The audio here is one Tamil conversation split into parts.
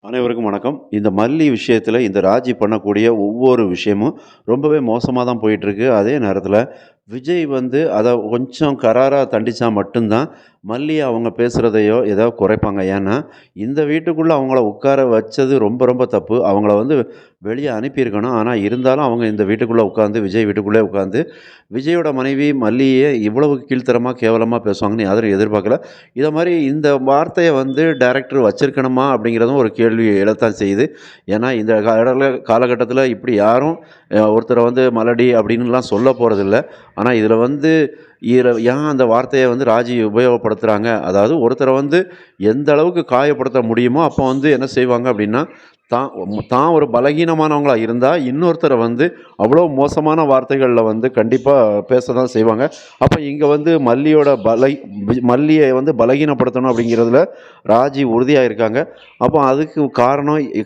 அனைவருக்கும் வணக்கம். இந்த மல்லி விஷயத்துல இந்த ராஜி பண்ணக்கூடிய ஒவ்வொரு விஷயமும் ரொம்பவே மோசமா தான் போயிட்டுருக்கு. அதே நேரத்தில விஜய் வந்து அத கொஞ்சம் கராரா தண்டிச்சா மட்டும் தான் மல்லிய அவங்க பேசுறதையோ ஏதாவது குறைப்பாங்க. ஏன்னா, இந்த வீட்டுக்குள்ள அவங்கள உட்கார வச்சது ரொம்ப ரொம்ப தப்பு. அவங்கள வந்து வெளிய அனுப்பியிருக்கணும். ஆனா இருந்தாலும் அவங்க இந்த வீட்டுக்குள்ள உட்காந்து விஜய் வீட்டுக்குள்ளே உட்காந்து விஜயோட மனைவி மல்லிய இவ்வளவு கீழ்த்தரமா, கேவலமா பேசுவாங்கன்னு யாரும் எதிர்பார்க்கல. இத மாரி இந்த வார்த்தைய வந்து டைரக்டர் வச்சிருக்கணுமா? அப்படிங்கிறதும் ஒரு கேள்வி எழத்தான் செய்யுது. ஏன்னா, இந்த காலகட்டத்தில இப்படி யாரும் ஒருத்தர வந்து மலடி அப்படின்னுலாம் சொல்ல போறதில்ல. ஆனா, இதில வந்து ஏன் அந்த வார்த்தைய வந்து ராஜி உபயோகப்படுத்துறாங்க? அதாவது ஒருத்தர வந்து எந்த அளவுக்கு காயப்படுத்த முடியுமோ, அப்போ வந்து என்ன செய்வாங்க அப்படின்னா, தான் தான் ஒரு பலகீனமானவங்களா இருந்தா, இன்னொருத்தர வந்து அவ்வளோ மோசமான வார்த்தைகள்ல வந்து கண்டிப்பா பேச தான் செய்வாங்க. அப்ப இங்க வந்து மல்லிய வந்து பலகீனப்படுத்தணும் அப்படிங்கிறதுல ராஜி உறுதியா இருக்காங்க. அப்போ அதுக்கு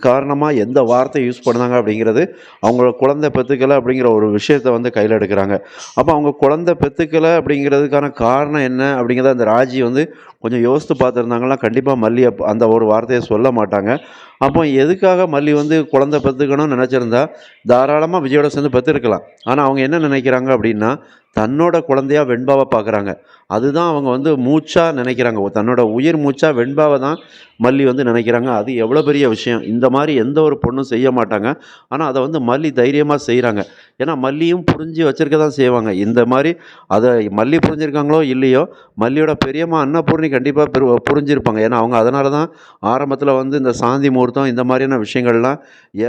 காரணமா எந்த வார்த்தை யூஸ் பண்ணாங்க அப்படிங்கிறது, அவங்களோட குழந்தை பெத்துக்கல அப்படிங்கிற ஒரு விஷயத்த வந்து கையில எடுக்குறாங்க. அப்போ அவங்க குழந்தை பெத்துக்கல அப்படிங்கிறதுக்கான காரணம் என்ன அப்படிங்கிறத அந்த ராஜி வந்து கொஞ்சம் யோசித்து பார்த்துருந்தாங்கன்னா, கண்டிப்பா மல்லி அந்த ஒரு வார்த்தைய சொல்ல மாட்டாங்க. அப்போ எதுக்காக மல்லி வந்து குழந்தை பெத்துக்கணும்னு நெனச்சிருந்தா, தாராளமா விஜயோட சேர்ந்து பெத்திருக்கலாம். ஆனா அவங்க என்ன நினைக்கிறாங்க அப்படின்னா, தன்னோட குழந்தையா வெண்பாவ பார்க்குறாங்க. அதுதான் அவங்க வந்து மூச்சா நினைக்கிறாங்க. தன்னோட உயிர் மூச்சா வெண்பாவ தான் மல்லி வந்து நினைக்கிறாங்க. அது எவ்வளோ பெரிய விஷயம். இந்த மாரி எந்த ஒரு பொண்ணும் செய்ய மாட்டாங்க. ஆனா அத வந்து மல்லி தைரியமா செய்றாங்க. ஏன்னா மல்லியும் புரிஞ்சு வச்சிருக்க தான் செய்வாங்க. இந்த மாரி அத மல்லி புரிஞ்சிருக்காங்களோ இல்லையோ, மல்லியோட பெரியம்மா அன்னபூர்ணி கண்டிப்பா புரிஞ்சிருப்பாங்க. ஏன்னா அவங்க அதனால தான் ஆரம்பத்தில வந்து இந்த சாந்தி முகூர்த்தம் இந்த மாரியான விஷயங்கள்லாம்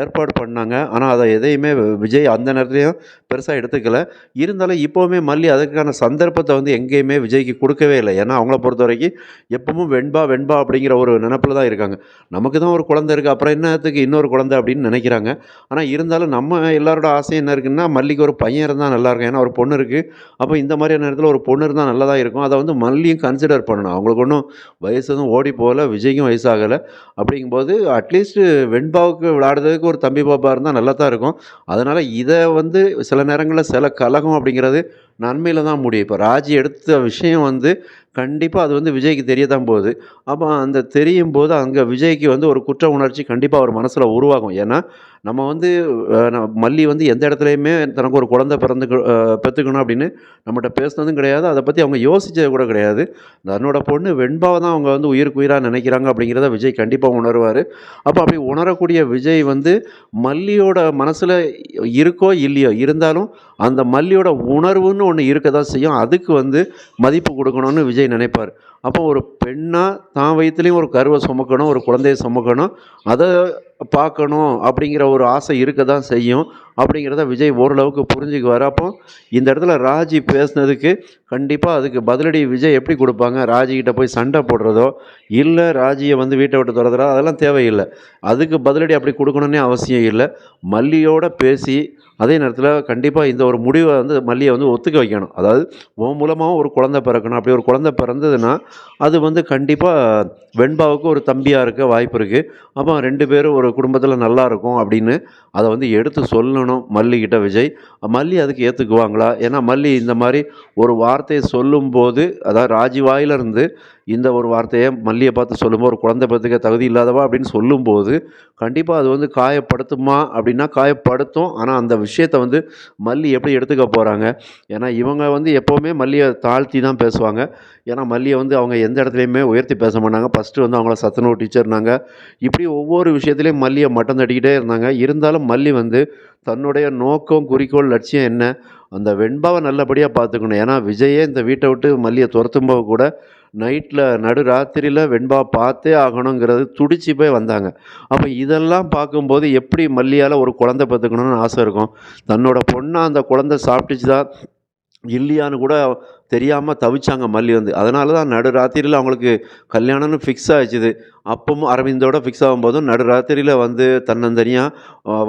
ஏற்பாடு பண்ணாங்க. ஆனா அத எதையுமே விஜய் அந்த நேரத்துலயும் பெருசா எடுத்துக்கல. இருந்தாலும் இப்பவுமே மல்லி அதுக்கான சந்தர்ப்பத்த வந்து எங்கேயுமே விஜய்க்கு குடுக்கவே இல்ல. ஏன்னா அவங்கள பொறுத்தவரைக்கும் எப்பவும் வெண்பா, வெண்பா அப்படிங்கிற ஒரு நெனப்புல தான் இருக்காங்க. நமக்கு தான் ஒரு குழந்தை இருக்கு. அப்புறம் என்னத்துக்கு இன்னொரு குழந்தை அப்படின்னு நெனைக்கிறாங்க. ஆனா இருந்தாலும் நம்ம எல்லாரோட ஆசையும் என்ன இருக்குன்னா, மல்லிக்கு ஒரு பையன் இருந்தா நல்லாயிருக்கும். ஏன்னா ஒரு பொண்ணு இருக்கு. அப்ப இந்த மாதிரியான நேரத்தில ஒரு பொண்ணு இருந்தா நல்லதா இருக்கும். அத வந்து மல்லியும் கன்சிடர் பண்ணணும். அவங்களுக்கு ஒண்ணும் வயசு எதுவும் ஓடி போகல. விஜய்க்கும் வயசாகல. அப்படிங்கும்போது அட்லீஸ்ட் வெண்பாவுக்கு விளையாடுறதுக்கு ஒரு தம்பி பாப்பா இருந்தா நல்லா தான் இருக்கும். அதனால இத வந்து சில நேரங்கள்ல சில கலகம் அப்படிங்கிறது நன்மையில தான் முடியும். இப்ப ராஜி எடுத்த விஷயம் வந்து கண்டிப்பா அது வந்து விஜய்க்கு தெரிய தான் போகுது. அப்ப அந்த தெரியும்போது அங்க விஜய்க்கு வந்து ஒரு குற்ற உணர்ச்சி கண்டிப்பா அவர் மனசுல உருவாகும். ஏன்னா, நம்ம வந்து மல்லி வந்து எந்த இடத்துலயுமே தனக்கு ஒரு குழந்தை பெத்துக்கணும் அப்படின்னு நம்மட்ட பேசினதும் கிடையாது. அத பத்தி அவங்க யோசிச்சது கூட கிடையாது. தன்னோட பொண்ணு வெண்பாவ தான் அவங்க வந்து உயிருக்கு உயிரா நினைக்கிறாங்க அப்படிங்கிறத விஜய் கண்டிப்பா உணருவாரு. அப்ப அப்படி உணரக்கூடிய விஜய் வந்து மல்லியோட மனசுல இருக்கோ இல்லையோ, இருந்தாலும் அந்த மல்லியோட உணர்வுன்னு ஒண்ணு இருக்க தான் செய்யும். அதுக்கு வந்து மதிப்பு குடுக்கணும்னு விஜய் நினைப்பாரு. அப்போ ஒரு பெண்ணா தான் வயித்துலயும் ஒரு கருவ சுமக்கணும், ஒரு குழந்தைய சுமக்கணும். அத பார்க்கணும் அப்படிங்கிற ஒரு ஆசை இருக்க தான் செய்யும். அப்படிங்கிறத விஜய் ஓரளவுக்கு புரிஞ்சுக்குவாரு. அப்போ இந்த இடத்துல ராஜி பேசினதுக்கு கண்டிப்பா அதுக்கு பதிலடி விஜய் எப்படி குடுப்பாங்க? ராஜிகிட்ட போய் சண்டை போடுறதோ, இல்ல ராஜிய வந்து வீட்ட விட்டு தொரத்துறதோ அதெல்லாம் தேவையில்ல. அதுக்கு பதிலடி அப்படி குடுக்கணும்னே அவசியம் இல்ல. மல்லியோட பேசி, அதே நேரத்தில கண்டிப்பா இந்த ஒரு முடிவ வந்து மல்லிய வந்து ஒத்துக்க வைக்கணும். அதாவது உன் மூலமாவும் ஒரு குழந்தை பிறக்கணும். அப்படி ஒரு குழந்தை பிறந்ததுன்னா, அது வந்து கண்டிப்பா வெண்பாவுக்கு ஒரு தம்பியா இருக்க வாய்ப்பு இருக்கு. அப்போ 2 பேரும் ஒரு குடும்பத்தில நல்லாருக்கும் அப்படின்னு அத வந்து எடுத்து சொல்லணும் மல்லிகிட்ட விஜய். மல்லி அதுக்கு ஏத்துக்குவாங்களா? ஏன்னா மல்லி இந்த மாரி ஒரு வார்த்தைய சொல்லும்போது, அதாவது ராஜி வாயிலருந்து இந்த ஒரு வார்த்தைய மல்லிய பார்த்து சொல்லும்போது, "ஒரு குழந்தை பெத்துக்க தகுதி இல்லாதவா" அப்படின்னு சொல்லும்போது, கண்டிப்பா அது வந்து காயப்படுத்துமா? அப்படின்னா காயப்படுத்தும். ஆனா அந்த விஷயத்த வந்து மல்லி எப்படி எடுத்துக்க போறாங்க? ஏன்னா இவங்க வந்து எப்பவுமே மல்லிய தாழ்த்தி தான் பேசுவாங்க. ஏன்னா மல்லிய வந்து அவங்க எந்த இடத்துலயுமே உயர்த்தி பேச மாட்டாங்க. ஃபர்ஸ்ட்டு வந்து அவங்கள சத்துணவு டீச்சர்னாங்க. இப்படி ஒவ்வொரு விஷயத்திலயும் மல்லிய மட்டம் தட்டிக்கிட்டே இருந்தாங்க. இருந்தாலும் மல்லி வந்து தன்னுடைய நோக்கம், குறிக்கோள், லட்சியம் என்ன? அந்த வெண்பாவ நல்லபடியா பார்த்துக்கணும். ஏன்னா விஜயே இந்த வீட்ட விட்டு மல்லிய துரத்தும்போது கூட நைட்ல நடுராத்திரியில வெண்பாவ பார்த்தே ஆகணுங்கிறது துடிச்சு போய் வந்தாங்க. அப்ப இதெல்லாம் பார்க்கும்போது எப்படி மல்லியால ஒரு குழந்தை பெத்துக்கணும்னு ஆசை இருக்கும்? தன்னோட பொண்ண அந்த குழந்தை சாப்பிட்டுச்சுதா இல்லையான்னு கூட தெரியாம தவிச்சாங்க மல்லி வந்து. அதனால தான் நடுராத்திரியில அவங்களுக்கு கல்யாணம்னு ஃபிக்ஸ் ஆச்சுது. அப்பவும் அரவிந்தோட ஃபிக்ஸ் ஆகும்போதும் நடுராத்திரியில வந்து தன்னந்தனியா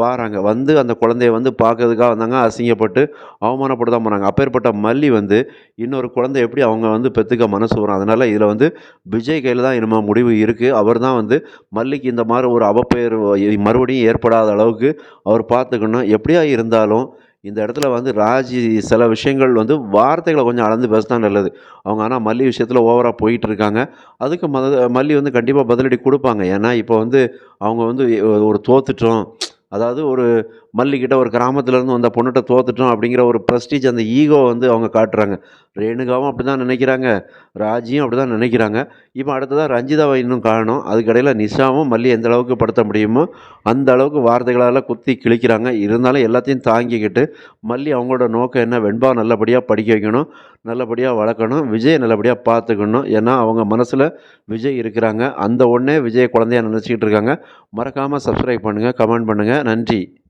வாராங்க. வந்து அந்த குழந்தைய வந்து பார்க்கறதுக்காக வந்தாங்க. அசிங்கப்பட்டு அவமானப்பட்டு தான் போனாங்க. அப்பேற்பட்ட மல்லி வந்து இன்னொரு குழந்தை எப்படி அவங்க வந்து பெத்துக்க மனசு வரும்? அதனால இதில வந்து விஜய் கையில தான் இனிமே முடிவு இருக்கு. அவர் தான் வந்து மல்லிக்கு இந்த மாரி ஒரு அவப்பெயர் மறுபடியும் ஏற்படாத அளவுக்கு அவர் பார்த்துக்கணும். எப்படியா இருந்தாலும் இந்த இடத்துல வந்து ராஜி சில விஷயங்கள் வந்து வார்த்தைகள கொஞ்சம் அளந்து பேசினா நல்லது. அவங்க ஆனா மல்லி விஷயத்துல ஓவரா போயிட்டு இருக்காங்க. அதுக்கு மல்லி வந்து கண்டிப்பா பதிலடி குடுப்பாங்க. ஏன்னா, இப்போ வந்து அவங்க வந்து ஒரு தோத்துட்டோம். அதாவது ஒரு மல்லிகிட்ட ஒரு கிராமத்துலேருந்து வந்த பொண்ணுட்ட தோத்துட்டோம் அப்படிங்கிற ஒரு ப்ரெஸ்டீஜ் அந்த ஈகோ வந்து அவங்க காட்டுறாங்க. ரேணுகாவும் அப்படிதான் நினைக்கிறாங்க. ராஜியும் அப்படிதான் நினைக்கிறாங்க. இப்போ அடுத்ததா ரஞ்சிதாவ இன்னும் காணோம். அதுக்கிடையில நிஷாவும் மல்லிய எந்த அளவுக்கு படுத்த முடியுமோ, அந்த அளவுக்கு வார்த்தைகளால குத்தி கிழிக்கிறாங்க. இருந்தாலும் எல்லாத்தையும் தாங்கிக்கிட்டு, மல்லி அவங்களோட நோக்கம் என்ன? வெண்பாவ நல்லபடியா படிக்க வைக்கணும். நல்லபடியா வளர்க்கணும். விஜய நல்லபடியா பார்த்துக்கணும். ஏன்னா, அவங்க மனசுல விஜய் இருக்கிறாங்க. அந்த ஒண்ணே விஜய குழந்தையா நினைச்சுக்கிட்டு இருக்காங்க. மறக்காம சப்ஸ்கிரைப் பண்ணுங்க, கமெண்ட் பண்ணுங்க. நன்றி.